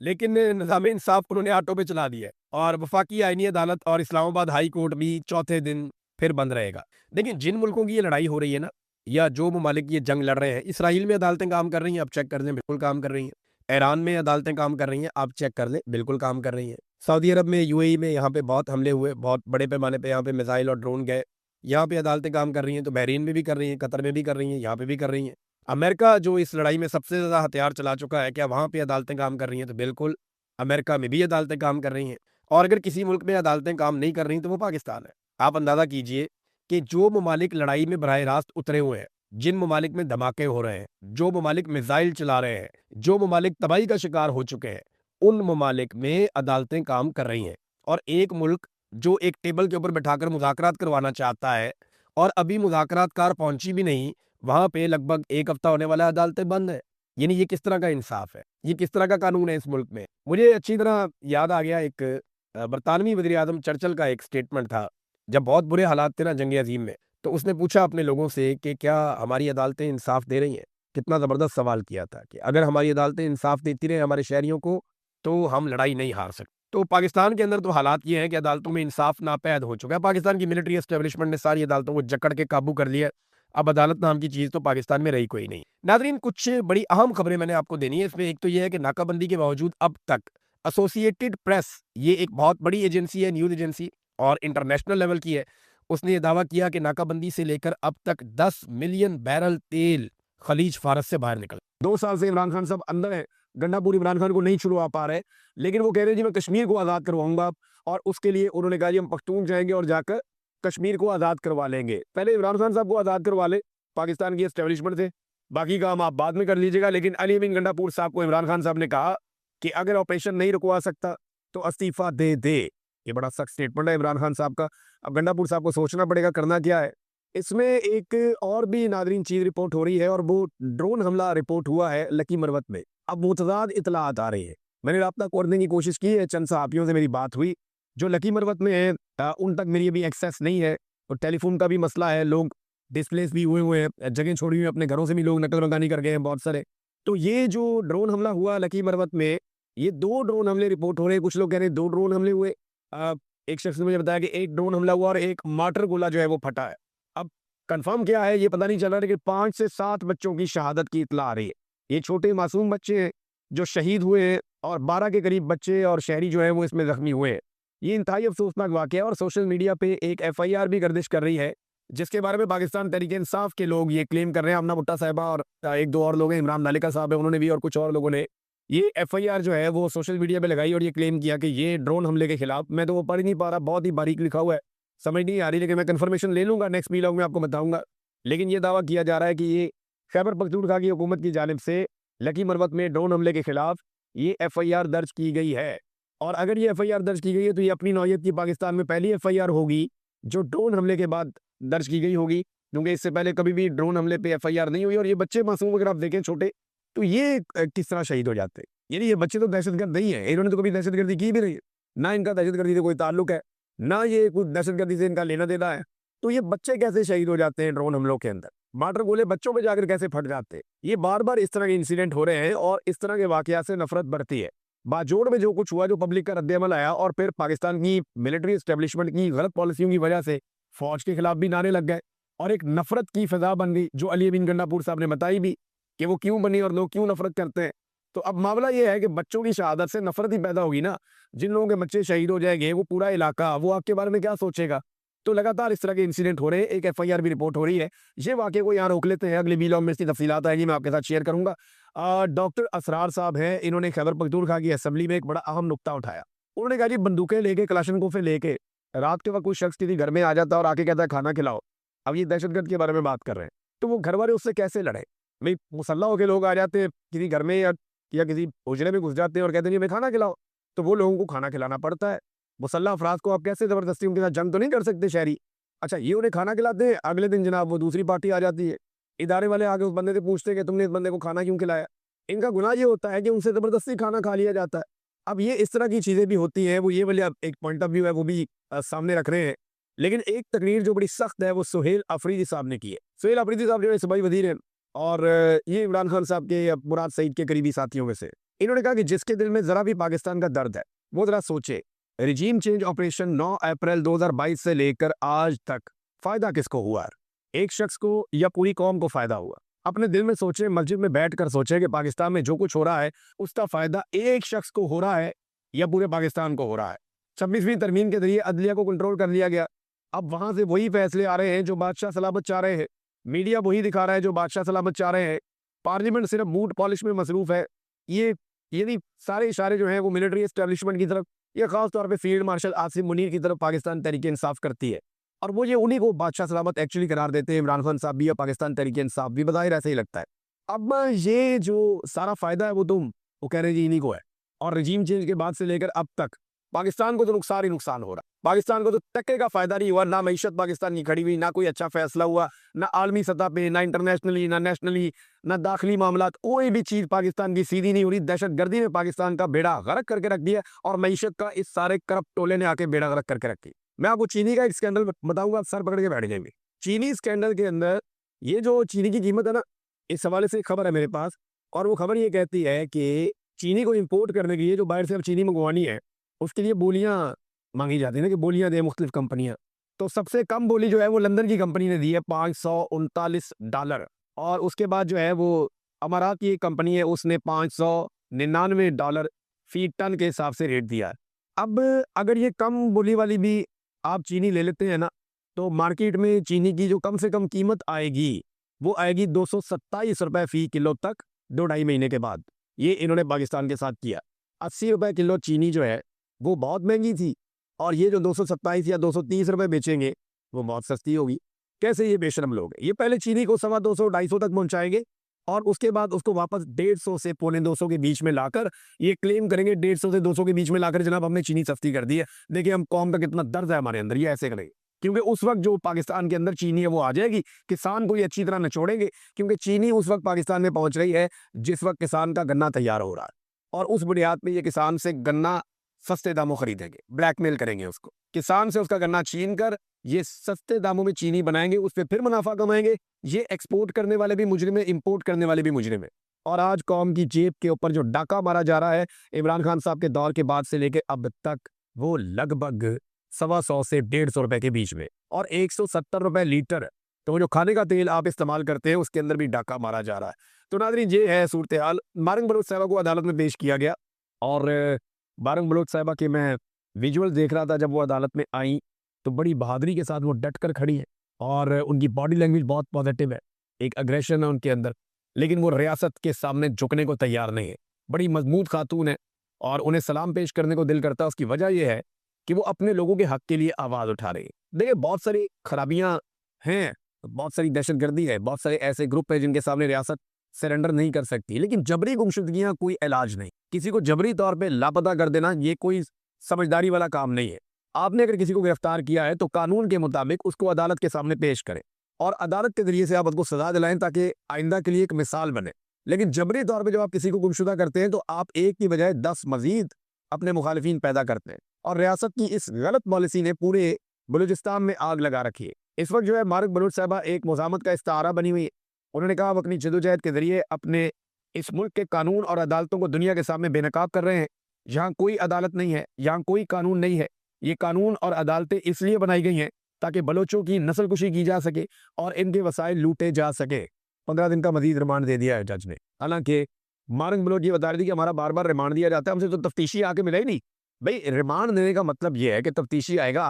لیکن نظام انصاف انہوں نے آٹو پہ چلا دیا ہے، اور وفاقی آئینی عدالت اور اسلام آباد ہائی کورٹ بھی چوتھے دن پھر بند رہے گا۔ لیکن جن ملکوں کی یہ لڑائی ہو رہی ہے نا، یا جو ممالک یہ جنگ لڑ رہے ہیں، اسرائیل میں عدالتیں کام کر رہی ہیں، آپ چیک کر لیں، بالکل کام کر رہی ہیں۔ ایران میں عدالتیں کام کر رہی ہیں، آپ چیک کر لیں، بالکل کام کر رہی ہیں۔ سعودی عرب میں، UAE میں، یہاں پہ بہت حملے ہوئے، بہت بڑے پیمانے پہ یہاں پہ میزائل اور ڈرون گئے، یہاں پہ عدالتیں کام کر رہی ہیں۔ تو بحرین میں بھی کر رہی ہیں، قطر میں بھی کر رہی ہیں، یہاں پہ بھی کر رہی ہیں۔ امریکہ جو اس لڑائی میں سب سے زیادہ ہتھیار چلا چکا ہے، کیا وہاں پہ عدالتیں کام کر رہی ہیں؟ تو بالکل امریکہ میں بھی عدالتیں کام کر رہی ہیں۔ اور اگر کسی ملک میں عدالتیں کام نہیں کر رہی تو وہ پاکستان ہے۔ آپ اندازہ کیجئے کہ جو ممالک لڑائی میں براہ راست اترے ہوئے ہیں، جن ممالک میں دھماکے ہو رہے ہیں، جو ممالک میزائل چلا رہے ہیں، جو ممالک تباہی کا شکار ہو چکے ہیں، ان ممالک میں عدالتیں کام کر رہی ہیں۔ اور ایک ملک جو ایک ٹیبل کے اوپر بٹھا کر مذاکرات کروانا چاہتا ہے اور ابھی مذاکرات کار پہنچی بھی نہیں، وہاں پہ لگ بھگ ایک ہفتہ ہونے والا عدالتیں بند ہیں۔ یعنی یہ کس طرح کا انصاف ہے؟ یہ کس طرح کا قانون ہے اس ملک میں؟ مجھے اچھی طرح یاد آ گیا ایک برطانوی وزیر اعظم چرچل کا ایک سٹیٹمنٹ تھا، جب بہت برے حالات تھے نا جنگ عظیم میں، تو اس نے پوچھا اپنے لوگوں سے کہ کیا ہماری عدالتیں انصاف دے رہی ہیں؟ کتنا زبردست سوال کیا تھا کہ اگر ہماری عدالتیں انصاف دیتی رہیں ہمارے شہریوں کو تو ہم لڑائی نہیں ہار سکتے۔ تو پاکستان کے اندر تو حالات یہ ہیں کہ عدالتوں میں انصاف ناپید ہو چکا ہے۔ پاکستان کی ملٹری اسٹیبلشمنٹ نے ساری عدالتوں کو جکڑ کے قابو کر لیا ہے۔ اب عدالت نام کی چیز تو پاکستان میں رہی کوئی نہیں۔ ناظرین، کچھ بڑی اہم خبریں میں نے آپ کو دینی ہے اس میں۔ ایک تو یہ ہے کہ ناکہ بندی کے باوجود اب تک ایسوسیٹڈ پریس، یہ ایک بہت بڑی ایجنسی ہے، نیوز ایجنسی، اور انٹرنیشنل لیول کی ہے، اس نے یہ دعویٰ کیا کہ ناکہ بندی سے لے کر اب تک 10 ملین بیرل تیل خلیج فارس سے باہر نکل۔ 2 سال سے عمران خان صاحب اندر ہے، گنڈا پور عمران خان کو نہیں چھڑوا پا رہے، لیکن وہ کہہ رہے ہیں جی میں کشمیر کو آزاد کرواؤں گا، اور اس کے لیے انہوں نے کہا جی ہم پختون جائیں گے اور جا کر کشمیر کو آزاد کروا لیں گے۔ پہلے عمران خان صاحب کو آزاد کروا لے پاکستان کی اسٹیبلشمنٹ سے، باقی کام آپ بعد میں کر لیجیے گا۔ لیکن علی امین گنڈا پور صاحب کو عمران خان صاحب نے کہا کہ اگر آپریشن نہیں رکوا سکتا تو استعفیٰ دے دے۔ یہ بڑا سخت سٹیٹمنٹ ہے عمران خان صاحب کا۔ اب گنڈا پور صاحب کو سوچنا پڑے گا کرنا کیا ہے۔ اس میں ایک اور بھی ناظرین چیز رپورٹ ہو رہی ہے، اور وہ ڈرون حملہ رپورٹ ہوا ہے لکی مروت میں۔ اب متضاد اطلاعات آ رہی ہیں، میں نے رابطہ کرنے کی کوشش کی ہے، چند صحافیوں سے میری بات ہوئی جو لکی مروت میں ہیں، ان تک میری ابھی ایکسیس نہیں ہے، اور ٹیلی فون کا بھی مسئلہ ہے، لوگ ڈسپلیس بھی ہوئے ہیں، جگہیں چھوڑی ہوئی ہیں، اپنے گھروں سے بھی لوگ نقل مکانی کر گئے ہیں بہت سارے۔ تو یہ جو ڈرون حملہ ہوا لکی مروت میں، یہ 2 ڈرون حملے رپورٹ ہو رہے ہیں۔ کچھ لوگ کہہ رہے ہیں 2 ڈرون حملے ہوئے، ایک شخص نے مجھے بتایا کہ 1 ڈرون حملہ ہوا اور 1 مارٹر گولہ جو ہے وہ پھٹا ہے۔ اب کنفرم کیا ہے یہ پتہ نہیں چل رہا، لیکن 5 سے 7 بچوں کی شہادت کی اطلاع آ رہی ہے۔ یہ چھوٹے معصوم بچے ہیں جو شہید ہوئے ہیں، اور 12 کے قریب بچے اور شہری جو ہیں وہ اس میں زخمی ہوئے ہیں۔ یہ انتہائی افسوسناک واقعہ ہے، اور سوشل میڈیا پہ ایک FIR بھی گردش کر رہی ہے، جس کے بارے میں پاکستان تحریک انصاف کے لوگ یہ کلیم کر رہے ہیں۔ امنہ بھٹہ صاحبہ اور 1-2 اور لوگ ہیں، عمران ملکہ صاحب ہیں، انہوں نے بھی، اور کچھ اور لوگوں نے یہ FIR جو ہے وہ سوشل میڈیا پہ لگائی اور یہ کلیم کیا کہ یہ ڈرون حملے کے خلاف۔ میں تو وہ پڑھ نہیں پا رہا، بہت ہی باریک لکھا ہوا ہے، سمجھ نہیں آ رہی، لیکن میں کنفرمیشن لے لوں گا، نیکسٹ ویلاگ میں آپ کو بتاؤں گا۔ لیکن یہ دعویٰ کیا جا رہا ہے کہ یہ خیبر پختونخوا کی حکومت کی جانب سے لکی مروت میں ڈرون حملے کے خلاف یہ FIR درج کی گئی ہے، اور اگر یہ FIR درج کی گئی ہے تو یہ اپنی نوعیت کی پاکستان میں پہلی FIR ہوگی جو ڈرون حملے کے بعد درج کی گئی ہوگی، کیونکہ اس سے پہلے کبھی بھی ڈرون حملے پہ FIR نہیں ہوئی۔ اور یہ بچے معصوم اگر آپ دیکھیں چھوٹے، تو یہ کس طرح شہید ہو جاتے ہیں؟ یعنی یہ بچے تو دہشت گرد نہیں ہیں، انہوں نے تو کبھی دہشت گردی کی بھی نہیں، نہ ان کا دہشت گردی سے کوئی تعلق ہے، نہ یہ کوئی دہشت گردی سے ان کا لینا دینا ہے۔ تو یہ بچے کیسے شہید ہو جاتے ہیں ڈرون حملوں کے اندر؟ مارٹر گولے بچوں پہ جا کر کیسے پھٹ جاتے ہیں؟ یہ بار بار اس طرح کے انسیڈنٹ ہو رہے ہیں، اور اس طرح کے واقعات سے نفرت بڑھتی ہے۔ باجوڑ میں جو کچھ ہوا، جو پبلک کا رد عمل آیا، اور پھر پاکستان کی ملٹری اسٹیبلشمنٹ کی غلط پالیسیوں کی وجہ سے فوج کے خلاف بھی نعرے لگ گئے، اور ایک نفرت کی فضا بن گئی، جو علی امین گنڈا پور صاحب نے بتائی بھی کہ وہ کیوں بنی اور لوگ کیوں نفرت کرتے ہیں۔ تو اب معاملہ یہ ہے کہ بچوں کی شہادت سے نفرت ہی پیدا ہوگی نا، جن لوگوں کے بچے شہید ہو جائیں گے، وہ پورا علاقہ وہ آپ کے بارے میں کیا سوچے گا؟ تو لگاتار اس طرح کے انسیڈنٹ ہو رہے ہیں، ایک FIR بھی رپورٹ ہو رہی ہے۔ یہ واقعے کو یہاں روک لیتے ہیں، اگلے ویلاگ میں اس کی تفصیلات آئیں گی، میں آپ کے ساتھ شیئر کروں گا۔ ڈاکٹر اسرار صاحب ہیں، انہوں نے خیبر پختونخوا کی اسمبلی میں ایک بڑا اہم نقطہ اٹھایا۔ انہوں نے کہا جی بندوقیں لے کے، کلاشنکوفیں لے کے رات کے وقت کوئی شخص کسی گھر میں آ جاتا ہے اور آ کے کہتا ہے کھانا کھلاؤ۔ اب یہ دہشت گرد کے بارے میں بات کر رہے ہیں، تو وہ گھر والے اس سے کیسے لڑیں؟ بھائی مسلح ہو کے لوگ آ جاتے ہیں کسی گھر میں، یا کسی حجرے میں گھس جاتے ہیں اور کہتے ہیں جی ہمیں کھانا کھلاؤ، تو وہ لوگوں کو کھانا کھلانا پڑتا ہے۔ مسلح افراد کو آپ کیسے زبردستی ان کے ساتھ جنگ تو نہیں کر سکتے شہری۔ اچھا یہ انہیں کھانا کھلاتے ہیں، اگلے دن جناب وہ دوسری پارٹی آ جاتی ہے، ادارے والے آگے اس بندے سے پوچھتے ہیں کہ تم نے اس بندے کو کھانا کیوں کھلایا۔ ان کا گناہ یہ ہوتا ہے کہ ان سے زبردستی کھانا کھا لیا جاتا ہے۔ اب یہ اس طرح کی چیزیں بھی ہوتی ہیں، وہ یہ والی ایک پوائنٹ آف ویو ہے وہ بھی سامنے رکھ رہے ہیں۔ لیکن ایک تقریر جو بڑی سخت ہے وہ سہیل آفریدی صاحب نے کی ہے۔ سہیل آفریدی صاحب جو ہے صوبائی وزیر ہیں، اور یہ عمران خان صاحب کے مراد سعید کے قریبی ساتھیوں میں سے۔ انہوں نے کہا کہ جس کے دل میں ذرا بھی پاکستان کا درد ہے وہ ذرا سوچے، رجیم چینج آپریشن 9 اپریل 2022 سے لے کر آج تک فائدہ کس کو ہوا ہے؟ ایک شخص کو یا پوری قوم کو فائدہ ہوا؟ اپنے دل میں سوچے، مسجد میں بیٹھ کر سوچے کہ پاکستان میں جو کچھ ہو رہا ہے اس کا فائدہ ایک شخص کو ہو رہا ہے یا پورے پاکستان کو ہو رہا ہے؟ 26ویں ترمیم کے ذریعے عدلیہ کو کنٹرول کر لیا گیا، اب وہاں سے وہی فیصلے آ رہے ہیں جو بادشاہ سلامت چاہ رہے ہیں، میڈیا وہی دکھا رہا ہے جو بادشاہ سلامت چاہ رہے ہیں، پارلیمنٹ صرف موڈ پالش میں مصروف ہے۔ یہ یعنی سارے اشارے جو ہیں وہ ملٹری اسٹیبلشمنٹ کی طرف، یہ خاص طور پہ فیلڈ مارشل آصف منیر کی طرف پاکستان تحریک انصاف کرتی ہے، اور وہ یہ انہی کو بادشاہ سلامت ایکچولی قرار دیتے ہیں، عمران خان صاحب بھی یا پاکستان تحریک انصاف بھی، بظاہر ایسا ہی لگتا ہے۔ اب یہ جو سارا فائدہ ہے وہ کہہ رہے ہیں جی انہی کو ہے، اور رجیم چینج کے بعد سے لے کر اب تک پاکستان کو تو نقصان ہی نقصان ہو رہا ہے، پاکستان کو تو ٹکے کا فائدہ نہیں ہوا، نہ معیشت پاکستان کی کھڑی ہوئی، نہ کوئی اچھا فیصلہ ہوا، نہ عالمی سطح پہ، نہ انٹرنیشنلی، نہ نیشنلی، نہ داخلی معاملات، کوئی بھی چیز پاکستان کی سیدھی نہیں ہو رہی۔ دہشت گردی نے پاکستان کا بیڑا غرق کر کے رکھ دیا، اور معیشت کا اس سارے کرپٹ ٹولے نے آ کے بیڑا غرق کر کے رکھی۔ میں آپ کو چینی کا ایک اسکینڈل بتاؤں گا، سر پکڑ کے بیٹھ جائیں گے۔ چینی اسکینڈل کے اندر یہ جو چینی کی قیمت ہے نا، اس حوالے سے ایک خبر ہے میرے پاس، اور وہ خبر یہ کہتی ہے کہ چینی کو امپورٹ کرنے کے لیے جو باہر سے اب چینی منگوانی ہے اس کے لیے بولیاں مانگی جاتی ہیں نا، کہ بولیاں دیں مختلف کمپنیاں، تو سب سے کم بولی جو ہے وہ لندن کی کمپنی نے دی ہے $539، اور اس کے بعد جو ہے وہ امارات کی ایک کمپنی ہے اس نے $599 فی ٹن کے حساب سے ریٹ دیا ہے۔ اب اگر یہ کم بولی والی بھی آپ چینی لے لیتے ہیں نا، تو مارکیٹ میں چینی کی جو کم سے کم قیمت آئے گی وہ آئے گی $227 فی کلو تک 2-2.5 مہینے کے بعد۔ یہ انہوں نے پاکستان کے ساتھ کیا۔ $80 کلو چینی جو ہے وہ بہت مہنگی تھی، اور یہ جو 227 یا $230 بیچیں گے وہ بہت سستی ہوگی۔ کیسے یہ بے شرم لوگ ہیں؟ یہ پہلے چینی کو 250-250 تک پہنچائیں گے، اور اس کے بعد اس کو واپس 150 سے 150 کے بیچ میں لا کر یہ کلیم کریں گے، 150 سے 200 کے بیچ میں لا کر جناب ہم نے چینی سستی کر دی ہے، دیکھیں ہم قوم کا کتنا درد ہے ہمارے اندر، یہ ایسے کریں گے۔ کیونکہ اس وقت جو پاکستان کے اندر چینی ہے وہ آ جائے گی، کسان کو یہ اچھی طرح نچوڑیں گے، کیونکہ چینی اس وقت پاکستان میں پہنچ رہی ہے جس وقت کسان کا گنا تیار ہو رہا ہے، اور اس بنیاد پہ یہ کسان سے گنا سستے داموں خریدیں گے، بلیک میل کریں گے اس کو، کسان سے اس کا گنا چھین کر یہ سستے داموں میں چینی بنائیں گے، اس پہ پھر منافع کمائیں گے۔ یہ ایکسپورٹ کرنے والے بھی مجرم ہیں، امپورٹ کرنے والے بھی مجرم ہیں، اور آج قوم کی جیب کے اوپر جو ڈاکہ مارا جا رہا ہے عمران خان صاحب کے دور کے بعد سے لے کے اب تک، وہ لگ بھگ 125 سے $150 کے بیچ میں، اور $170 لیٹر، تو وہ جو کھانے کا تیل آپ استعمال کرتے ہیں اس کے اندر بھی ڈاکہ مارا جا رہا ہے۔ تو ناظرین یہ ہے صورتحال۔ مارنگ بلوچ صاحبہ کو عدالت میں پیش کیا گیا، اور مارنگ بلوچ صاحبہ کے میں ویجول دیکھ رہا تھا جب وہ عدالت میں آئیں، تو بڑی بہادری کے ساتھ وہ ڈٹ کر کھڑی ہے، اور ان کی باڈی لینگویج بہت پازیٹیو ہے، ایک اگریشن ہے ان کے اندر، لیکن وہ ریاست کے سامنے جھکنے کو تیار نہیں ہے۔ بڑی مضبوط خاتون ہے، اور انہیں سلام پیش کرنے کو دل کرتا ہے۔ اس کی وجہ یہ ہے کہ وہ اپنے لوگوں کے حق کے لیے آواز اٹھا رہی ہے۔ دیکھیں بہت ساری خرابیاں ہیں، بہت ساری دہشت گردی ہے، بہت سارے ایسے گروپ ہیں جن کے سامنے ریاست سرنڈر نہیں کر سکتی، لیکن جبری گمشدگیاں کوئی علاج نہیں۔ کسی کو جبری طور پہ لاپتہ کر دینا یہ کوئی سمجھداری والا کام نہیں ہے۔ آپ نے اگر کسی کو گرفتار کیا ہے تو قانون کے مطابق اس کو عدالت کے سامنے پیش کریں، اور عدالت کے ذریعے سے آپ اس کو سزا دلائیں تاکہ آئندہ کے لیے ایک مثال بنے۔ لیکن جبری طور پہ جب آپ کسی کو گمشدہ کرتے ہیں تو آپ ایک کی بجائے 10 مزید اپنے مخالفین پیدا کرتے ہیں، اور ریاست کی اس غلط پالیسی نے پورے بلوچستان میں آگ لگا رکھی ہے۔ اس وقت جو ہے مارک بلوچ صاحبہ ایک مزاحمت کا استعارہ بنی ہوئی ہے۔ انہوں نے کہا آپ اپنی جدوجہد کے ذریعے اپنے اس ملک کے قانون اور عدالتوں کو دنیا کے سامنے بے نقاب کر رہے ہیں۔ یہاں کوئی عدالت نہیں ہے، یہاں کوئی قانون نہیں ہے، یہ قانون اور عدالتیں اس لیے بنائی گئی ہیں تاکہ بلوچوں کی نسل کشی کی جا سکے اور ان کے وسائل لوٹے جا سکے۔ 15 دن کا مزید ریمانڈ دے دیا ہے جج نے۔ حالانکہ مارنگ بلوچ یہ بتا رہی تھی کہ ہمارا بار بار ریمانڈ دیا جاتا ہے، ہم سے تو تفتیشی آ کے ملے ہی نہیں۔ بھائی ریمانڈ دینے کا مطلب یہ ہے کہ تفتیشی آئے گا، آ